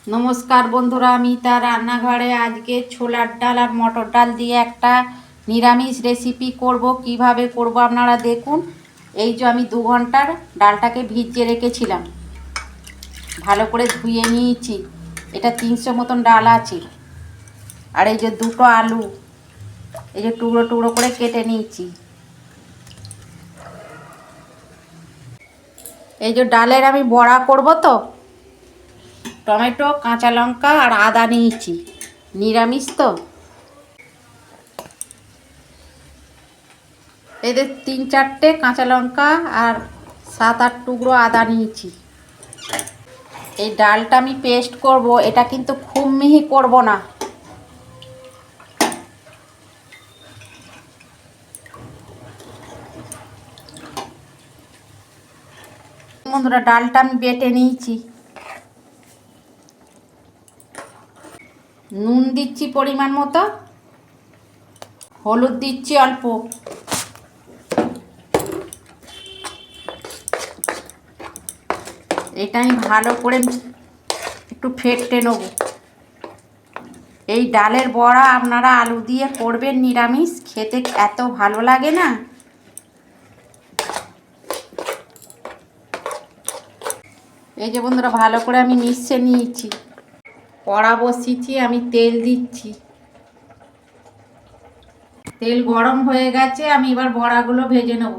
নমস্কার বন্ধুরা, আমি তার রান্নাঘরে আজকে ছোলার ডাল আর মটর ডাল দিয়ে একটা নিরামিষ রেসিপি করব। কিভাবে করব আপনারা দেখুন। এই যে আমি 2 ঘন্টার ডালটাকে ভিজিয়ে রেখেছিলাম, ভালো করে ধুয়ে নিয়েছি। এটা 300 মতন ডাল আছে। আর এই যে 2টো আলু এই যে টুকরো টুকরো করে কেটে নিয়েছি। এই যে ডালের আমি বড়া করব, তো টমেটো, কাঁচা লঙ্কা আর আদা নিয়েছি, নিরামিষ তো। এদের 3-4টে কাঁচা লঙ্কা আর 7-8 টুকরো আদা নিয়েছি। এই ডালটা আমি পেস্ট করব, এটা কিন্তু খুব মিহি করব না। বন্ধুরা, ডালটা আমি বেটে নিয়েছি। নুন দিচ্ছি পরিমাণ মতো, হলুদ দিচ্ছি অল্প। এটা আমি ভালো করে একটু ফেটে নেব। এই ডালের বড়া আপনারা আলু দিয়ে করবেন নিরামিষ, খেতে এত ভালো লাগে না। এই যে বন্ধুরা, ভালো করে আমি মিশিয়ে নিয়েছি। কড়া বসিয়েছি, আমি তেল দিচ্ছি। তেল গরম হয়ে গেছে, আমি এবার বড়াগুলো ভেজে নেব।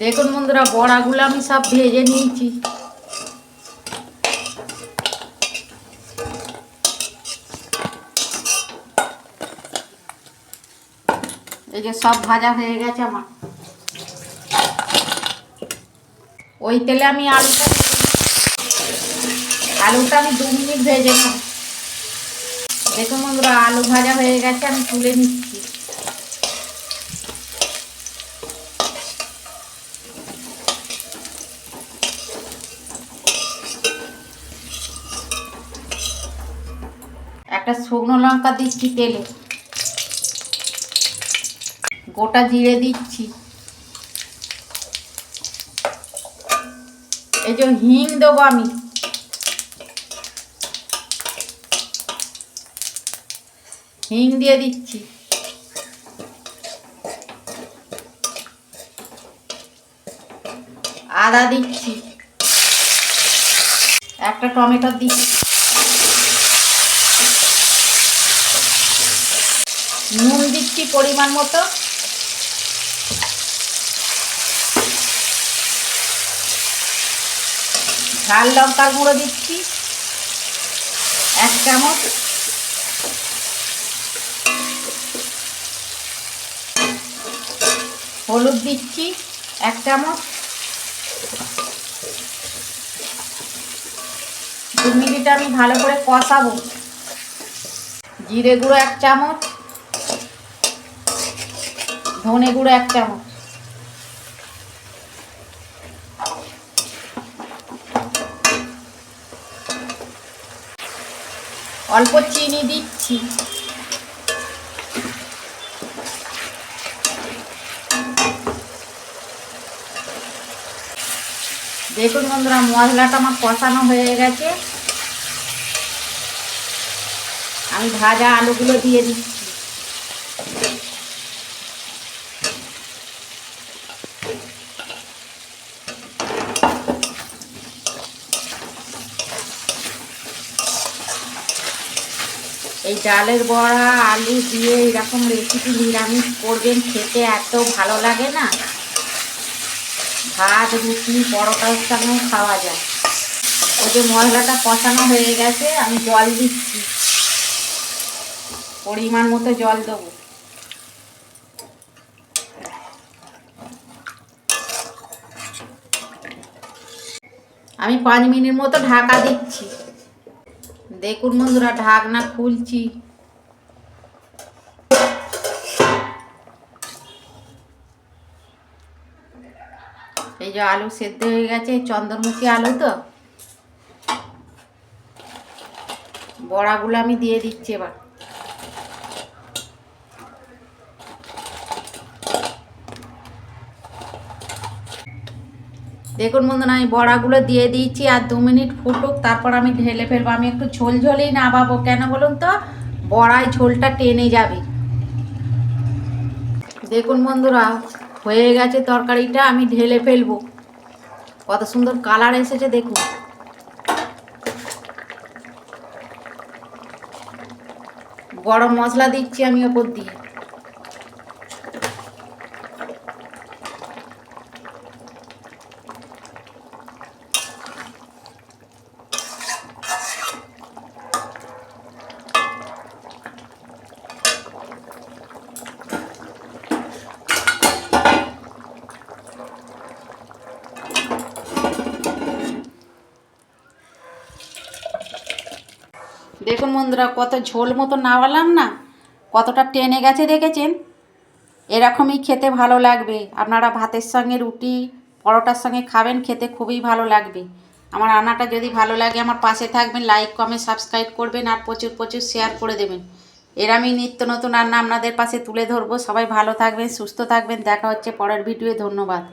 দেখুন বন্ধুরা, বড়াগুলো আমি সব ভেজে নিয়েছি। এই যে সব ভাজা হয়ে গেছে আমার। ওই তেলে আমি আলুটা আমি 2 মিনিট ভেজে নেব। দেখুন বন্ধুরা, আলু ভাজা হয়ে গেছে, আমি তুলে নিচ্ছি। একটা শুকনো লঙ্কা দিচ্ছি তেলে, গোটা জিরে দিচ্ছি। এই যে হিং দেবো আমি, হিং দিয়ে দিচ্ছি। আদা দিচ্ছি, একটা টমেটো দিচ্ছি, নুন দিচ্ছি পরিমাণ মতো, ঝাল লঙ্কার গুঁড়ো দিচ্ছি 1 চামচ, হলুদ দিচ্ছি 1 চামচ। 2 মিনিট আমি ভালো করে কষাবো। জিরে গুঁড়ো 1 চামচ, ধনে গুঁড়ো 1 চামচ, অল্প চিনি দিচ্ছি। দেখুন বন্ধুরা, মশলাটা আমার কষানো হয়ে গেছে। আমি ভাজা আলুগুলো দিয়ে দিচ্ছি। এই ডালের বড়া আলু দিয়ে এরকম রেসিপি নিরামিষ করবেন, খেতে এত ভালো লাগে না। ভাত, রুটি, পরোটার সঙ্গেও খাওয়া যায়। ওই যে মশলাটা কষানো হয়ে গেছে, আমি জল দিচ্ছি, পরিমাণ মতো জল দেবো। আমি 5 মিনিট মতো ঢাকা দিচ্ছি। দেখুন বন্ধুরা, ঢাকনা খুলছি। এই যে আলু সেদ্ধ হয়ে গেছে, চন্দ্রমুখী আলু তো। বড়াগুলো আমি দিয়ে দিচ্ছি এবার। দেখুন বন্ধুরা, আমি বড়াগুলো দিয়ে দিয়েছি, আর 2 মিনিট ফুটুক, তারপর আমি ঢেলে ফেলবো। আমি একটু ঝোল ঝোলেই নামাবো, কেন বলুন তো, বড়ায় ঝোলটা টেনে যাবে। দেখুন বন্ধুরা, হয়ে গেছে তরকারিটা, আমি ঢেলে ফেলবো। কত সুন্দর কালার এসেছে দেখুন। গরম মশলা দিচ্ছি আমি ওপর দিয়ে। দেখুন বন্ধুরা, কত ঝোল মতো নামালাম না, কতটা টেনে গেছে দেখেছেন। এরকমই খেতে ভালো লাগবে। আপনারা ভাতের সঙ্গে, রুটি, পরোটার সঙ্গে খাবেন, খেতে খুবই ভালো লাগবে। আমার রান্নাটা যদি ভালো লাগে আমার পাশে থাকবেন, লাইক কমেন্ট সাবস্ক্রাইব করবেন, আর প্রচুর প্রচুর শেয়ার করে দেবেন। এর আমি নিত্য নতুন রান্না আপনাদের পাশে তুলে ধরবো। সবাই ভালো থাকবেন, সুস্থ থাকবেন। দেখা হচ্ছে পরের ভিডিওয়ে। ধন্যবাদ।